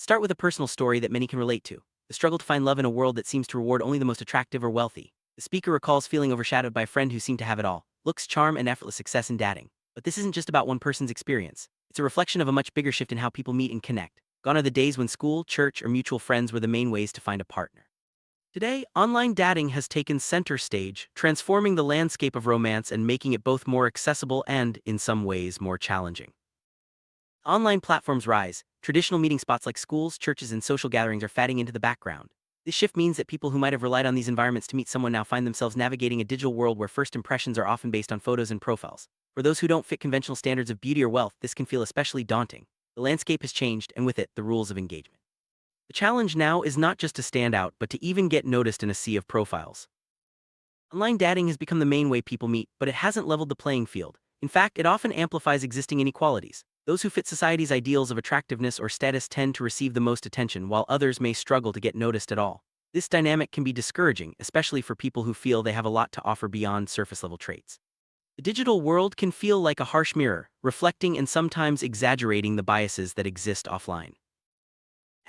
Start with a personal story that many can relate to: the struggle to find love in a world that seems to reward only the most attractive or wealthy. The speaker recalls feeling overshadowed by a friend who seemed to have it all: looks, charm, and effortless success in dating. But this isn't just about one person's experience. It's a reflection of a much bigger shift in how people meet and connect. Gone are the days when school, church, or mutual friends were the main ways to find a partner. Today, online dating has taken center stage, transforming the landscape of romance and making it both more accessible and, in some ways, more challenging. Online platforms rise. Traditional meeting spots like schools, churches, and social gatherings are fading into the background. This shift means that people who might have relied on these environments to meet someone now find themselves navigating a digital world where first impressions are often based on photos and profiles. For those who don't fit conventional standards of beauty or wealth, this can feel especially daunting. The landscape has changed, and with it, the rules of engagement. The challenge now is not just to stand out, but to even get noticed in a sea of profiles. Online dating has become the main way people meet, but it hasn't leveled the playing field. In fact, it often amplifies existing inequalities. Those who fit society's ideals of attractiveness or status tend to receive the most attention, while others may struggle to get noticed at all. This dynamic can be discouraging, especially for people who feel they have a lot to offer beyond surface-level traits. The digital world can feel like a harsh mirror, reflecting and sometimes exaggerating the biases that exist offline.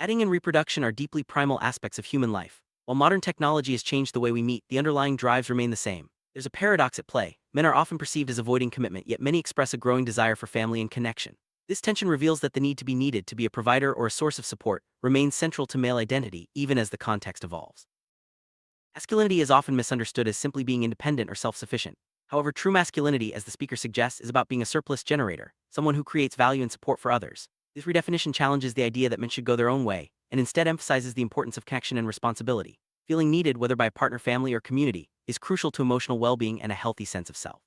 Dating and reproduction are deeply primal aspects of human life. While modern technology has changed the way we meet, the underlying drives remain the same. There's a paradox at play. Men are often perceived as avoiding commitment, yet many express a growing desire for family and connection. This tension reveals that the need to be needed, to be a provider or a source of support, remains central to male identity, even as the context evolves. Masculinity is often misunderstood as simply being independent or self-sufficient. However, true masculinity, as the speaker suggests, is about being a surplus generator, someone who creates value and support for others. This redefinition challenges the idea that men should go their own way, and instead emphasizes the importance of connection and responsibility. Feeling needed, whether by a partner, family, or community, is crucial to emotional well-being and a healthy sense of self.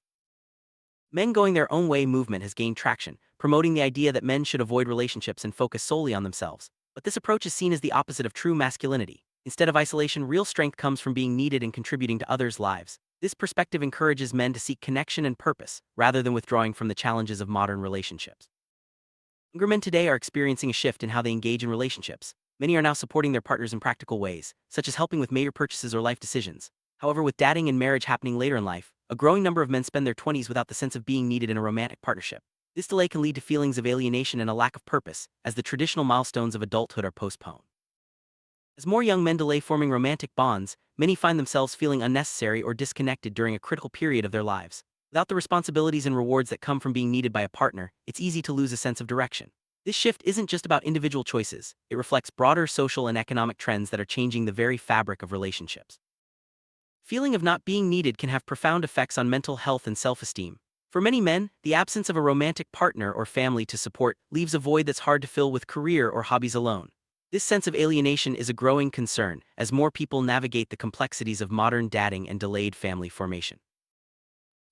Men going their own way movement has gained traction, promoting the idea that men should avoid relationships and focus solely on themselves. But this approach is seen as the opposite of true masculinity. Instead of isolation, real strength comes from being needed and contributing to others' lives. This perspective encourages men to seek connection and purpose, rather than withdrawing from the challenges of modern relationships. Younger men today are experiencing a shift in how they engage in relationships. Many are now supporting their partners in practical ways, such as helping with major purchases or life decisions. However, with dating and marriage happening later in life, a growing number of men spend their 20s without the sense of being needed in a romantic partnership. This delay can lead to feelings of alienation and a lack of purpose, as the traditional milestones of adulthood are postponed. As more young men delay forming romantic bonds, many find themselves feeling unnecessary or disconnected during a critical period of their lives. Without the responsibilities and rewards that come from being needed by a partner, it's easy to lose a sense of direction. This shift isn't just about individual choices, it reflects broader social and economic trends that are changing the very fabric of relationships. Feeling of not being needed can have profound effects on mental health and self-esteem. For many men, the absence of a romantic partner or family to support leaves a void that's hard to fill with career or hobbies alone. This sense of alienation is a growing concern as more people navigate the complexities of modern dating and delayed family formation.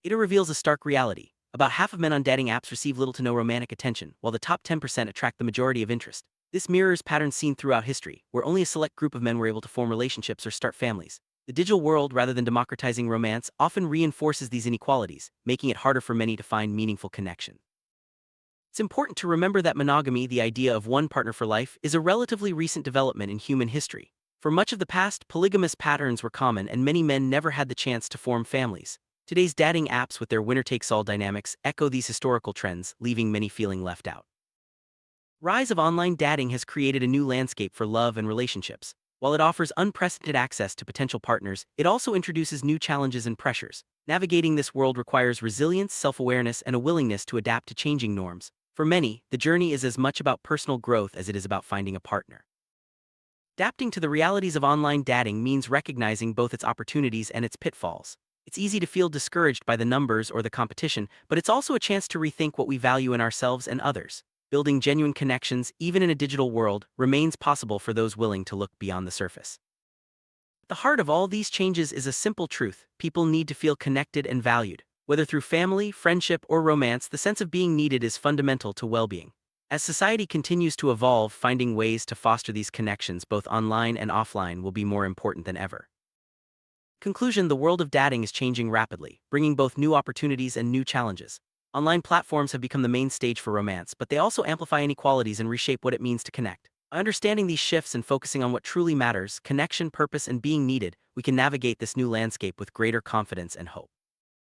Data reveals a stark reality. About half of men on dating apps receive little to no romantic attention, while the top 10% attract the majority of interest. This mirrors patterns seen throughout history, where only a select group of men were able to form relationships or start families. The digital world, rather than democratizing romance, often reinforces these inequalities, making it harder for many to find meaningful connection. It's important to remember that monogamy, the idea of one partner for life, is a relatively recent development in human history. For much of the past, polygamous patterns were common and many men never had the chance to form families. Today's dating apps with their winner-takes-all dynamics echo these historical trends, leaving many feeling left out. Rise of online dating has created a new landscape for love and relationships. While it offers unprecedented access to potential partners, it also introduces new challenges and pressures. Navigating this world requires resilience, self-awareness, and a willingness to adapt to changing norms. For many, the journey is as much about personal growth as it is about finding a partner. Adapting to the realities of online dating means recognizing both its opportunities and its pitfalls. It's easy to feel discouraged by the numbers or the competition, but it's also a chance to rethink what we value in ourselves and others. Building genuine connections, even in a digital world, remains possible for those willing to look beyond the surface. At the heart of all these changes is a simple truth: people need to feel connected and valued. Whether through family, friendship, or romance, the sense of being needed is fundamental to well-being. As society continues to evolve, finding ways to foster these connections both online and offline will be more important than ever. Conclusion: the world of dating is changing rapidly, bringing both new opportunities and new challenges. Online platforms have become the main stage for romance, but they also amplify inequalities and reshape what it means to connect. By understanding these shifts and focusing on what truly matters, connection, purpose, and being needed, we can navigate this new landscape with greater confidence and hope.